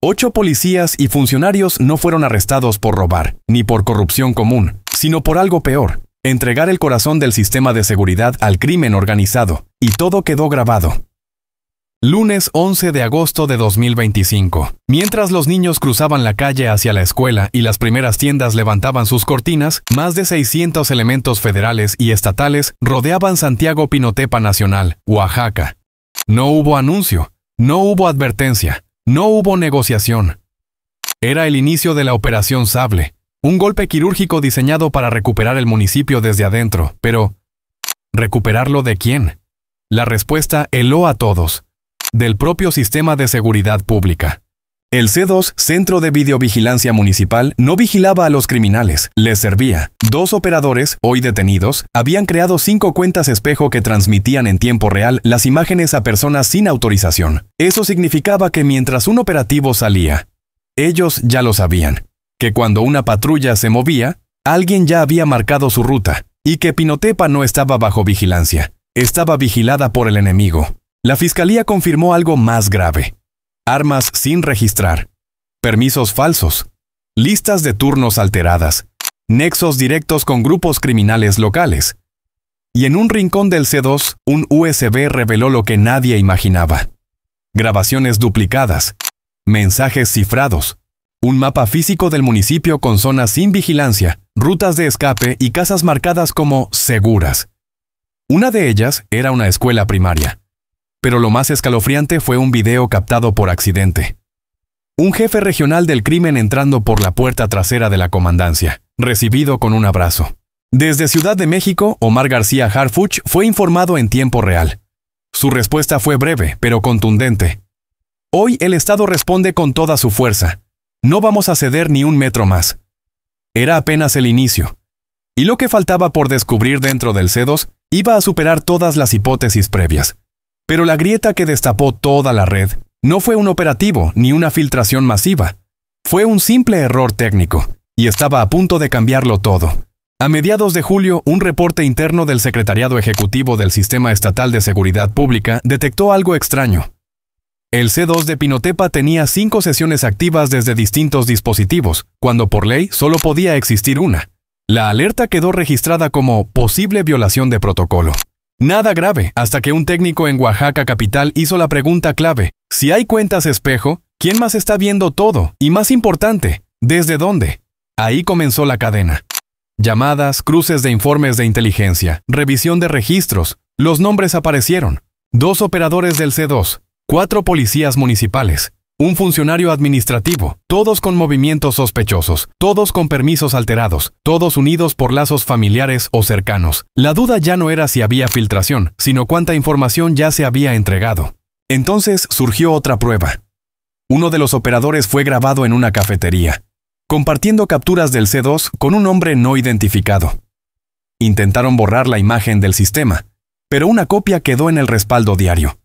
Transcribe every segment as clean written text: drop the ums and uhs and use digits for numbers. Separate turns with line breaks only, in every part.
8 policías y funcionarios no fueron arrestados por robar, ni por corrupción común, sino por algo peor: entregar el corazón del sistema de seguridad al crimen organizado, y todo quedó grabado. Lunes 11 de agosto de 2025. Mientras los niños cruzaban la calle hacia la escuela y las primeras tiendas levantaban sus cortinas, más de 600 elementos federales y estatales rodeaban Santiago Pinotepa Nacional, Oaxaca. No hubo anuncio, no hubo advertencia, no hubo negociación. Era el inicio de la Operación Sable, un golpe quirúrgico diseñado para recuperar el municipio desde adentro, pero ¿recuperarlo de quién? La respuesta heló a todos: del propio sistema de seguridad pública. El C2, Centro de Videovigilancia Municipal, no vigilaba a los criminales, les servía. 2 operadores, hoy detenidos, habían creado 5 cuentas espejo que transmitían en tiempo real las imágenes a personas sin autorización. Eso significaba que mientras un operativo salía, ellos ya lo sabían, que cuando una patrulla se movía, alguien ya había marcado su ruta, y que Pinotepa no estaba bajo vigilancia, estaba vigilada por el enemigo. La fiscalía confirmó algo más grave: armas sin registrar, permisos falsos, listas de turnos alteradas, nexos directos con grupos criminales locales. Y en un rincón del C2, un USB reveló lo que nadie imaginaba: grabaciones duplicadas, mensajes cifrados, un mapa físico del municipio con zonas sin vigilancia, rutas de escape y casas marcadas como seguras. Una de ellas era una escuela primaria. Pero lo más escalofriante fue un video captado por accidente. Un jefe regional del crimen entrando por la puerta trasera de la comandancia, recibido con un abrazo. Desde Ciudad de México, Omar García Harfuch fue informado en tiempo real. Su respuesta fue breve, pero contundente. Hoy el Estado responde con toda su fuerza. No vamos a ceder ni un metro más. Era apenas el inicio. Y lo que faltaba por descubrir dentro del C2 iba a superar todas las hipótesis previas. Pero la grieta que destapó toda la red no fue un operativo ni una filtración masiva. Fue un simple error técnico, y estaba a punto de cambiarlo todo. A mediados de julio, un reporte interno del Secretariado Ejecutivo del Sistema Estatal de Seguridad Pública detectó algo extraño. El C2 de Pinotepa tenía 5 sesiones activas desde distintos dispositivos, cuando por ley solo podía existir una. La alerta quedó registrada como posible violación de protocolo. Nada grave, hasta que un técnico en Oaxaca capital hizo la pregunta clave: si hay cuentas espejo, ¿quién más está viendo todo? Y más importante, ¿desde dónde? Ahí comenzó la cadena. Llamadas, cruces de informes de inteligencia, revisión de registros. Los nombres aparecieron: 2 operadores del C2, 4 policías municipales, un funcionario administrativo, todos con movimientos sospechosos, todos con permisos alterados, todos unidos por lazos familiares o cercanos. La duda ya no era si había filtración, sino cuánta información ya se había entregado. Entonces surgió otra prueba. Uno de los operadores fue grabado en una cafetería, compartiendo capturas del C2 con un hombre no identificado. Intentaron borrar la imagen del sistema, pero una copia quedó en el respaldo diario.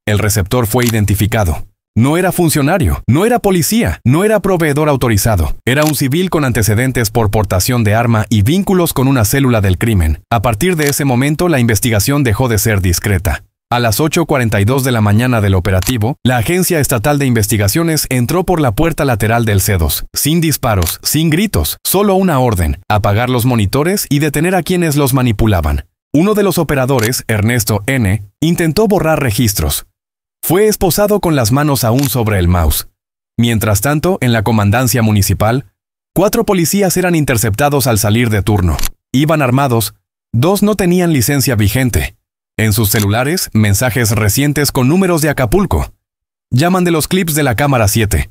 El receptor fue identificado. No era funcionario, no era policía, no era proveedor autorizado. Era un civil con antecedentes por portación de arma y vínculos con una célula del crimen. A partir de ese momento, la investigación dejó de ser discreta. A las 8:42 de la mañana del operativo, la Agencia Estatal de Investigaciones entró por la puerta lateral del C2, sin disparos, sin gritos, solo una orden: apagar los monitores y detener a quienes los manipulaban. Uno de los operadores, Ernesto N., intentó borrar registros. Fue esposado con las manos aún sobre el mouse. Mientras tanto, en la comandancia municipal, 4 policías eran interceptados al salir de turno. Iban armados, 2 no tenían licencia vigente. En sus celulares, mensajes recientes con números de Acapulco. Llaman de los clips de la cámara 7.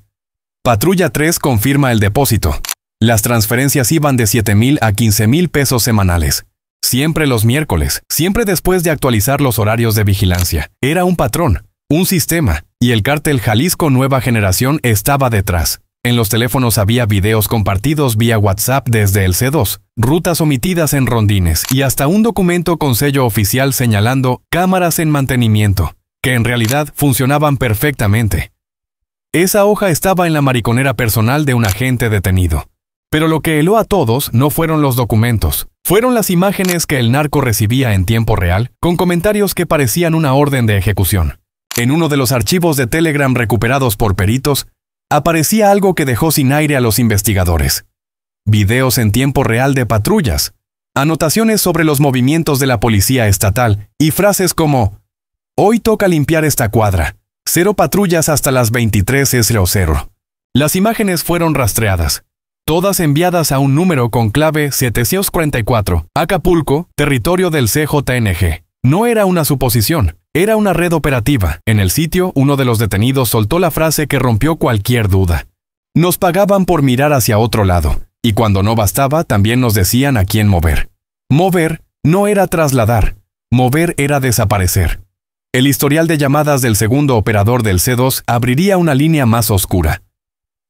Patrulla 3 confirma el depósito. Las transferencias iban de 7,000 a 15,000 pesos semanales. Siempre los miércoles, siempre después de actualizar los horarios de vigilancia. Era un patrón. Un sistema, y el cártel Jalisco Nueva Generación estaba detrás. En los teléfonos había videos compartidos vía WhatsApp desde el C2, rutas omitidas en rondines y hasta un documento con sello oficial señalando cámaras en mantenimiento, que en realidad funcionaban perfectamente. Esa hoja estaba en la mariconera personal de un agente detenido. Pero lo que heló a todos no fueron los documentos, fueron las imágenes que el narco recibía en tiempo real, con comentarios que parecían una orden de ejecución. En uno de los archivos de Telegram recuperados por peritos, aparecía algo que dejó sin aire a los investigadores. Videos en tiempo real de patrullas, anotaciones sobre los movimientos de la policía estatal y frases como: «Hoy toca limpiar esta cuadra. 0 patrullas hasta las 23:00». Las imágenes fueron rastreadas, todas enviadas a un número con clave 744, Acapulco, territorio del CJNG. No era una suposición, era una red operativa. En el sitio, uno de los detenidos soltó la frase que rompió cualquier duda: «Nos pagaban por mirar hacia otro lado, y cuando no bastaba, también nos decían a quién mover». Mover no era trasladar, mover era desaparecer. El historial de llamadas del segundo operador del C2 abriría una línea más oscura.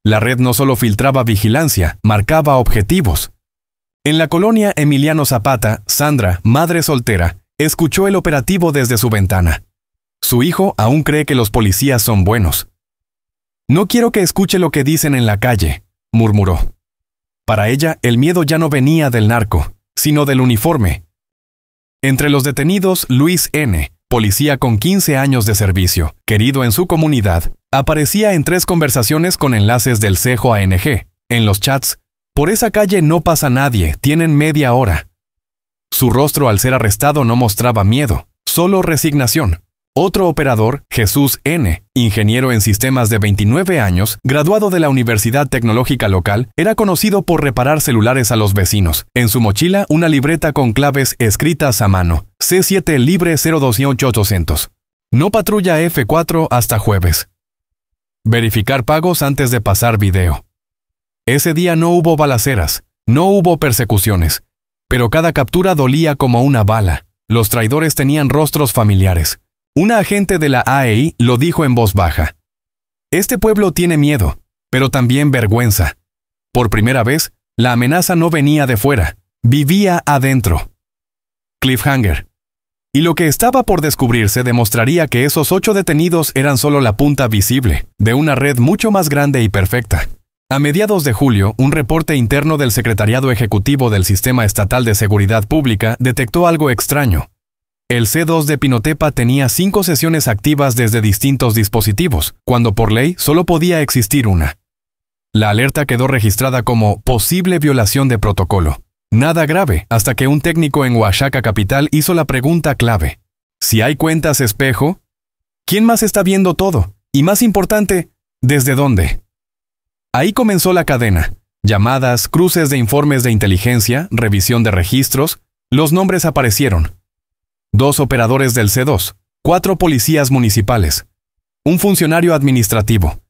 La red no solo filtraba vigilancia, marcaba objetivos. En la colonia Emiliano Zapata, Sandra, madre soltera, escuchó el operativo desde su ventana. Su hijo aún cree que los policías son buenos. «No quiero que escuche lo que dicen en la calle», murmuró. Para ella, el miedo ya no venía del narco, sino del uniforme. Entre los detenidos, Luis N., policía con 15 años de servicio, querido en su comunidad, aparecía en 3 conversaciones con enlaces del CJNG. En los chats: «Por esa calle no pasa nadie, tienen media hora». Su rostro al ser arrestado no mostraba miedo, solo resignación. Otro operador, Jesús N., ingeniero en sistemas de 29 años, graduado de la Universidad Tecnológica local, era conocido por reparar celulares a los vecinos. En su mochila, una libreta con claves escritas a mano: C7 libre 028800. No patrulla F4 hasta jueves. Verificar pagos antes de pasar video. Ese día no hubo balaceras, no hubo persecuciones, pero cada captura dolía como una bala. Los traidores tenían rostros familiares. Una agente de la AEI lo dijo en voz baja: «Este pueblo tiene miedo, pero también vergüenza». Por primera vez, la amenaza no venía de fuera, vivía adentro. Cliffhanger. Y lo que estaba por descubrirse demostraría que esos 8 detenidos eran solo la punta visible de una red mucho más grande y perfecta. A mediados de julio, un reporte interno del Secretariado Ejecutivo del Sistema Estatal de Seguridad Pública detectó algo extraño. El C2 de Pinotepa tenía 5 sesiones activas desde distintos dispositivos, cuando por ley solo podía existir una. La alerta quedó registrada como posible violación de protocolo. Nada grave, hasta que un técnico en Oaxaca capital hizo la pregunta clave: ¿si hay cuentas espejo? ¿Quién más está viendo todo? Y más importante, ¿desde dónde? Ahí comenzó la cadena. Llamadas, cruces de informes de inteligencia, revisión de registros. Los nombres aparecieron: 2 operadores del C2, 4 policías municipales, un funcionario administrativo.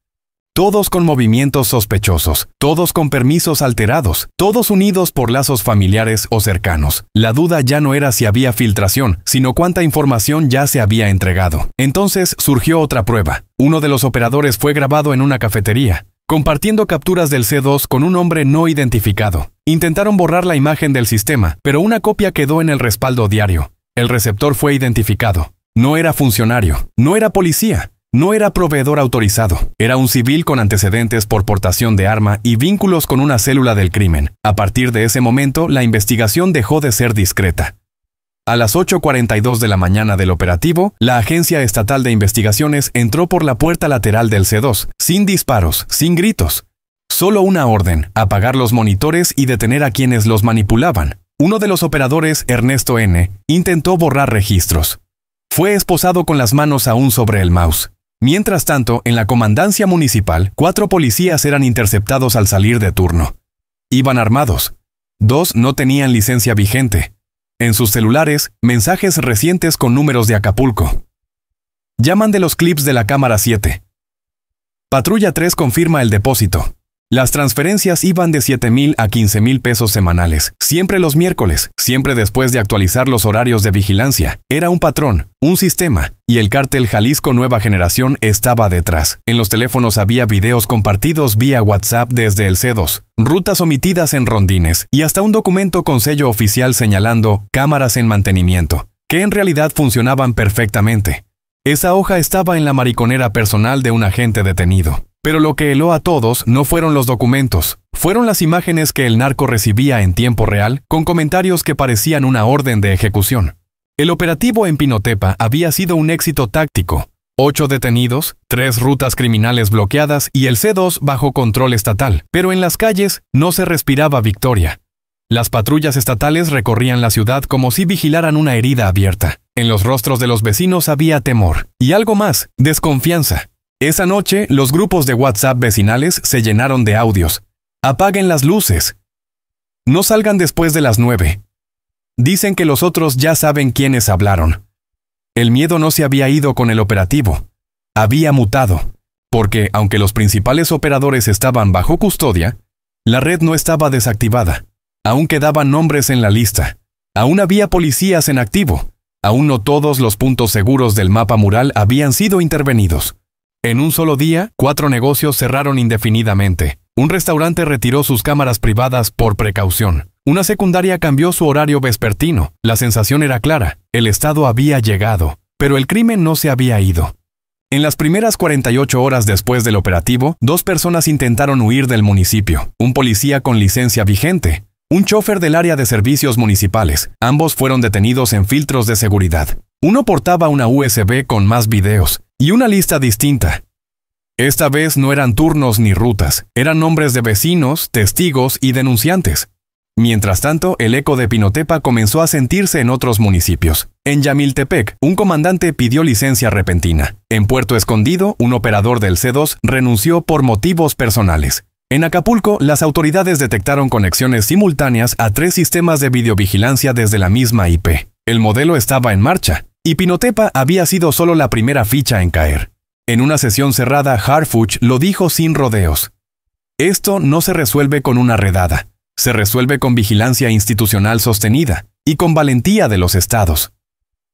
Todos con movimientos sospechosos, todos con permisos alterados, todos unidos por lazos familiares o cercanos. La duda ya no era si había filtración, sino cuánta información ya se había entregado. Entonces surgió otra prueba. Uno de los operadores fue grabado en una cafetería, compartiendo capturas del C2 con un hombre no identificado. Intentaron borrar la imagen del sistema, pero una copia quedó en el respaldo diario. El receptor fue identificado. No era funcionario, no era policía, no era proveedor autorizado. Era un civil con antecedentes por portación de arma y vínculos con una célula del crimen. A partir de ese momento, la investigación dejó de ser discreta. A las 8:42 de la mañana del operativo, la Agencia Estatal de Investigaciones entró por la puerta lateral del C2, sin disparos, sin gritos. Solo una orden: apagar los monitores y detener a quienes los manipulaban. Uno de los operadores, Ernesto N., intentó borrar registros. Fue esposado con las manos aún sobre el mouse. Mientras tanto, en la comandancia municipal, 4 policías eran interceptados al salir de turno. Iban armados. 2 no tenían licencia vigente. En sus celulares, mensajes recientes con números de Acapulco. Llaman de los clips de la cámara 7. Patrulla 3 confirma el depósito. Las transferencias iban de 7,000 a 15,000 pesos semanales, siempre los miércoles, siempre después de actualizar los horarios de vigilancia. Era un patrón, un sistema, y el cártel Jalisco Nueva Generación estaba detrás. En los teléfonos había videos compartidos vía WhatsApp desde el C2, rutas omitidas en rondines, y hasta un documento con sello oficial señalando cámaras en mantenimiento, que en realidad funcionaban perfectamente. Esa hoja estaba en la mariconera personal de un agente detenido. Pero lo que heló a todos no fueron los documentos, fueron las imágenes que el narco recibía en tiempo real, con comentarios que parecían una orden de ejecución. El operativo en Pinotepa había sido un éxito táctico, 8 detenidos, 3 rutas criminales bloqueadas y el C2 bajo control estatal. Pero en las calles no se respiraba victoria. Las patrullas estatales recorrían la ciudad como si vigilaran una herida abierta. En los rostros de los vecinos había temor. Y algo más, desconfianza. Esa noche, los grupos de WhatsApp vecinales se llenaron de audios. Apaguen las luces. No salgan después de las 9. Dicen que los otros ya saben quiénes hablaron. El miedo no se había ido con el operativo. Había mutado. Porque, aunque los principales operadores estaban bajo custodia, la red no estaba desactivada. Aún quedaban nombres en la lista. Aún había policías en activo. Aún no todos los puntos seguros del mapa mural habían sido intervenidos. En un solo día, 4 negocios cerraron indefinidamente. Un restaurante retiró sus cámaras privadas por precaución. Una secundaria cambió su horario vespertino. La sensación era clara. El Estado había llegado, pero el crimen no se había ido. En las primeras 48 horas después del operativo, 2 personas intentaron huir del municipio. Un policía con licencia vigente, un chofer del área de servicios municipales. Ambos fueron detenidos en filtros de seguridad. Uno portaba una USB con más videos y una lista distinta. Esta vez no eran turnos ni rutas, eran nombres de vecinos, testigos y denunciantes. Mientras tanto, el eco de Pinotepa comenzó a sentirse en otros municipios. En Yamiltepec, un comandante pidió licencia repentina. En Puerto Escondido, un operador del C2 renunció por motivos personales. En Acapulco, las autoridades detectaron conexiones simultáneas a 3 sistemas de videovigilancia desde la misma IP. El modelo estaba en marcha, y Pinotepa había sido solo la primera ficha en caer. En una sesión cerrada, Harfuch lo dijo sin rodeos. Esto no se resuelve con una redada. Se resuelve con vigilancia institucional sostenida y con valentía de los estados.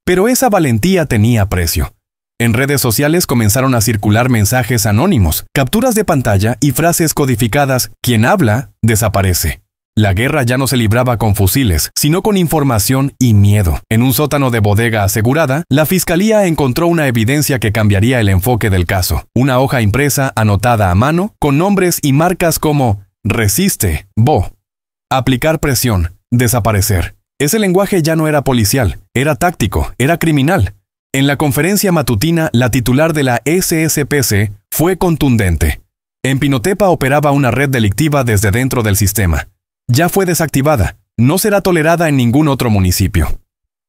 Pero esa valentía tenía precio. En redes sociales comenzaron a circular mensajes anónimos, capturas de pantalla y frases codificadas: quien habla, desaparece. La guerra ya no se libraba con fusiles, sino con información y miedo. En un sótano de bodega asegurada, la fiscalía encontró una evidencia que cambiaría el enfoque del caso. Una hoja impresa anotada a mano, con nombres y marcas como resiste, Bo. Aplicar presión, desaparecer. Ese lenguaje ya no era policial, era táctico, era criminal. En la conferencia matutina, la titular de la SSPC fue contundente. En Pinotepa operaba una red delictiva desde dentro del sistema. Ya fue desactivada, no será tolerada en ningún otro municipio.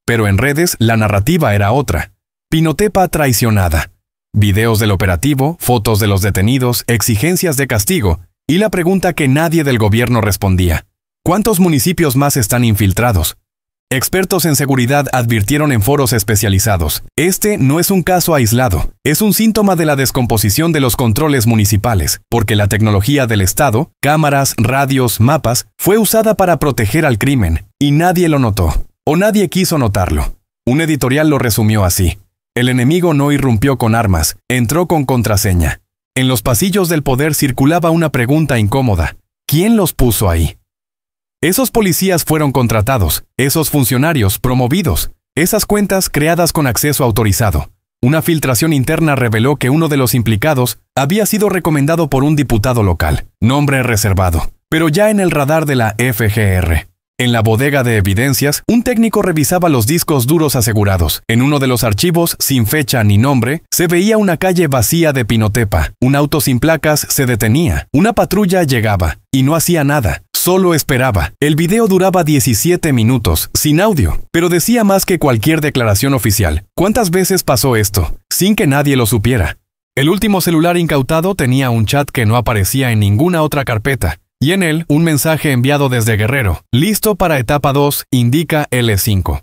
Pero en redes, la narrativa era otra. Pinotepa traicionada. Videos del operativo, fotos de los detenidos, exigencias de castigo, y la pregunta que nadie del gobierno respondía: ¿cuántos municipios más están infiltrados? Expertos en seguridad advirtieron en foros especializados: este no es un caso aislado, es un síntoma de la descomposición de los controles municipales, porque la tecnología del Estado, cámaras, radios, mapas, fue usada para proteger al crimen, y nadie lo notó, o nadie quiso notarlo. Un editorial lo resumió así: el enemigo no irrumpió con armas, entró con contraseña. En los pasillos del poder circulaba una pregunta incómoda: ¿quién los puso ahí? Esos policías fueron contratados, esos funcionarios promovidos, esas cuentas creadas con acceso autorizado. Una filtración interna reveló que uno de los implicados había sido recomendado por un diputado local, nombre reservado, pero ya en el radar de la FGR. En la bodega de evidencias, un técnico revisaba los discos duros asegurados. En uno de los archivos, sin fecha ni nombre, se veía una calle vacía de Pinotepa. Un auto sin placas se detenía. Una patrulla llegaba y no hacía nada. Solo esperaba. El video duraba 17 minutos, sin audio, pero decía más que cualquier declaración oficial. ¿Cuántas veces pasó esto, sin que nadie lo supiera? El último celular incautado tenía un chat que no aparecía en ninguna otra carpeta, y en él un mensaje enviado desde Guerrero: listo para etapa 2, indica L5.